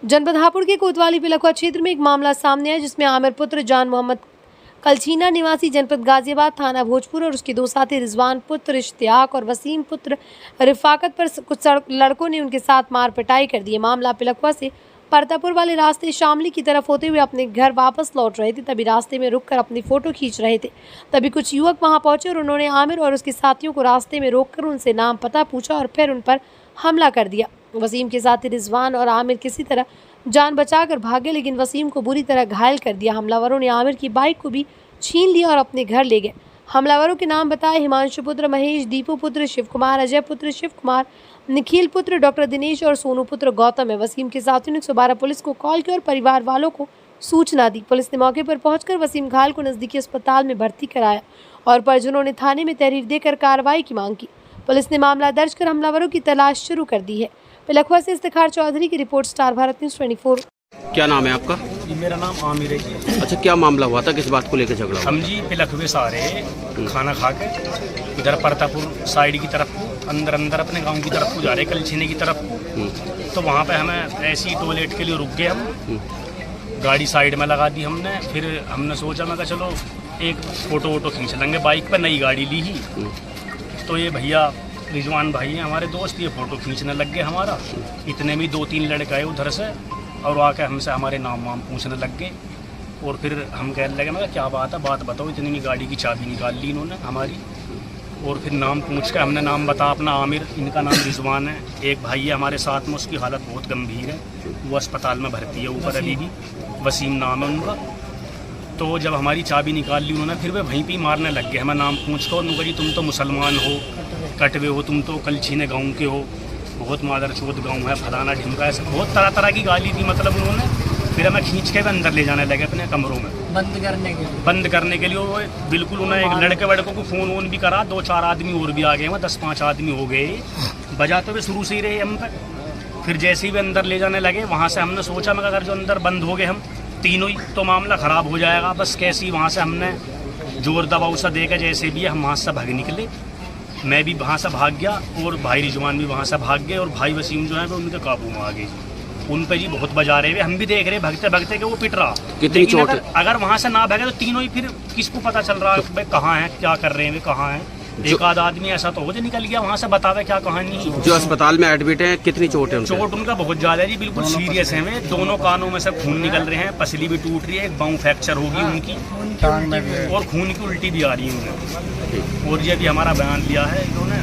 जनपद हापुड़ के कोतवाली पिलखुआ क्षेत्र में एक मामला सामने आया जिसमें आमिर पुत्र जान मोहम्मद कलछीना निवासी जनपद गाजियाबाद थाना भोजपुर और उसके दो साथी रिजवान पुत्र इश्तियाक और वसीम पुत्र रिफाकत पर कुछ लड़कों ने उनके साथ मार पिटाई कर दी। मामला पिलखुआ से परतापुर वाले रास्ते शामली की तरफ होते हुए अपने घर वापस लौट रहे थे। तभी रास्ते में रुककर अपनी फोटो खींच रहे थे। तभी कुछ युवक वहां पहुंचे और उन्होंने आमिर और उसके साथियों को रास्ते में रोककर उनसे नाम पता पूछा और फिर उन पर हमला कर दिया। वसीम के साथी रिजवान और आमिर किसी तरह जान बचाकर भागे, लेकिन वसीम को बुरी तरह घायल कर दिया। हमलावरों ने आमिर की बाइक को भी छीन लिया और अपने घर ले गए। हमलावरों के नाम बताए हिमांशु पुत्र महेश, दीपू पुत्र शिव कुमार, अजय पुत्र शिव कुमार, निखिल पुत्र डॉक्टर दिनेश और सोनू पुत्र गौतम है। वसीम के साथियों ने 112 पुलिस को कॉल किया और परिवार वालों को सूचना दी। पुलिस ने मौके पर पहुंचकर वसीम घायल को नजदीकी अस्पताल में भर्ती कराया और परिजनों ने थाने में तहरीर देकर कार्रवाई की मांग की। पुलिस ने मामला दर्ज कर हमलावरों की तलाश शुरू कर दी है। पिलखुआ से इफ्तिखार चौधरी की रिपोर्ट, स्टार भारत न्यूज़ 24। क्या नाम है आपका? जी मेरा नाम आमिर है जी। अच्छा, क्या मामला हुआ था, किस बात को लेकर झगड़ा हुआ? हम जी पिलखुए से आ रहे खाना खा के इधर परतापुर साइड की तरफ को अंदर अपने गांव की तरफ को जा रहे कलछीने की तरफ को। तो वहाँ पे हमें ऐसी टॉयलेट के लिए रुक गए हम, गाड़ी साइड में लगा दी हमने। फिर हमने सोचा मैं चलो एक फ़ोटो वोटो खींच लेंगे, बाइक पर नई गाड़ी ली ही। तो ये भैया रिजवान भाई हैं हमारे दोस्त, ये फ़ोटो खींचने लग गए हमारा। इतने में 2-3 लड़के आए उधर से और आके हमसे हमारे नाम वाम पूछने लग गए। और फिर हम कहने लगे मैं क्या बात है, बात बताओ। इतनी में गाड़ी की चाबी निकाल ली इन्होंने हमारी और फिर नाम पूछ के हमने नाम बता अपना आमिर, इनका नाम रिजवान है। एक भाई है हमारे साथ में, उसकी हालत बहुत गंभीर है, वो अस्पताल में भर्ती है ऊपर अभी भी, वसीम नाम है उनका। तो जब हमारी चाबी निकाल ली उन्होंने, फिर वे वहीं पर मारने लग गए हमें नाम पूछ कर। उनको जी तुम तो मुसलमान हो, कटवे हो, तुम तो कलछीने गाँव के हो, बहुत मादर चौथ गाँव है, फलाना ढिमका, ऐसे बहुत तरह तरह की गाली दी मतलब उन्होंने। फिर हमें खींच के भी अंदर ले जाने लगे अपने कमरों में बंद करने के लिए। वो बिल्कुल उन्हें एक लड़के वड़कों को फ़ोन वोन भी करा, 2-4 आदमी और भी आ गए वहाँ, 10-5 आदमी हो गए। बजाते हुए शुरू से ही रहे हम पर। फिर जैसे ही वे अंदर ले जाने लगे, वहाँ से हमने सोचा मगर अगर जो अंदर बंद हो गए हम तीनों ही तो मामला ख़राब हो जाएगा। बस कैसी वहाँ से हमने जोर दबाव सा दे के जैसे भी हम वहाँ से भाग निकले। मैं भी वहाँ से भाग गया और भाई रिजवान भी वहाँ से भाग गए और भाई वसीम जो है वो उनके काबू में आ गए। उन पे जी बहुत बजा रहे हुए, हम भी देख रहे भागते भागते कि वो पिट रहा। कितनी चोट? अगर वहाँ से ना भागे तो तीनों ही फिर किसको पता चल रहा है भाई कहाँ है, क्या कर रहे हैं, कहाँ हैं। एक आध आदमी ऐसा तो हो जो निकल गया वहाँ से, बतावे क्या कहानी है। जो अस्पताल में एडमिट है कितनी चोट है? चोट उनका बहुत ज़्यादा है जी, बिल्कुल सीरियस है। वे दोनों कानों में से खून निकल रहे हैं, पसली भी टूट रही है, एक बाँह फ्रैक्चर होगी उनकी और खून की उल्टी भी आ रही है उन्हें। और ये भी हमारा बयान लिया है इन्होंने।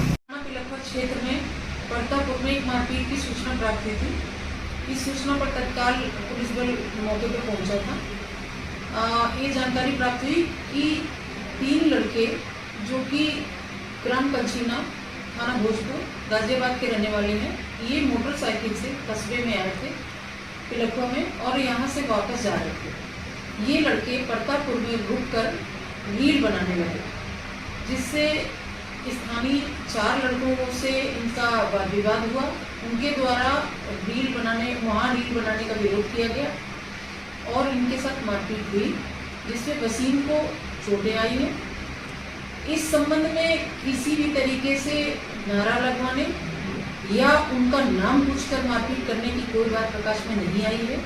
क्षेत्र में परतापुर में एक मारपीट की सूचना प्राप्त हुई थी। इस सूचना पर तत्काल पुलिस बल मौके पर पहुंचा था। ये जानकारी प्राप्त हुई कि 3 लड़के जो कि ग्राम कलछीना थाना भोजपुर गाजियाबाद के रहने वाले हैं, ये मोटरसाइकिल से कस्बे में आए थे पिलखुआ में और यहाँ से वापस जा रहे थे। ये लड़के परतापुर में रुककर रील बनाने लगे, जिससे स्थानीय 4 लड़कों से इनका वाद विवाद हुआ। उनके द्वारा वहाँ रील बनाने का विरोध किया गया और इनके साथ मारपीट हुई, जिसमें वसीम को चोटें आई हैं। इस संबंध में किसी भी तरीके से नारा लगवाने या उनका नाम पूछकर मारपीट करने की कोई बात प्रकाश में नहीं आई है।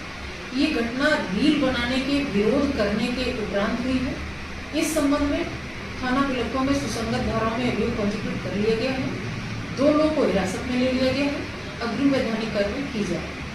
ये घटना रील बनाने के विरोध करने के उपरांत हुई है। इस संबंध में थाना पिलखुआ में सुसंगत धाराओं में अभियोग पंजीकृत कर लिया गया है। 2 लोगों को हिरासत में ले लिया गया है। अग्रिम वैधानिक कार्रवाई की जाए।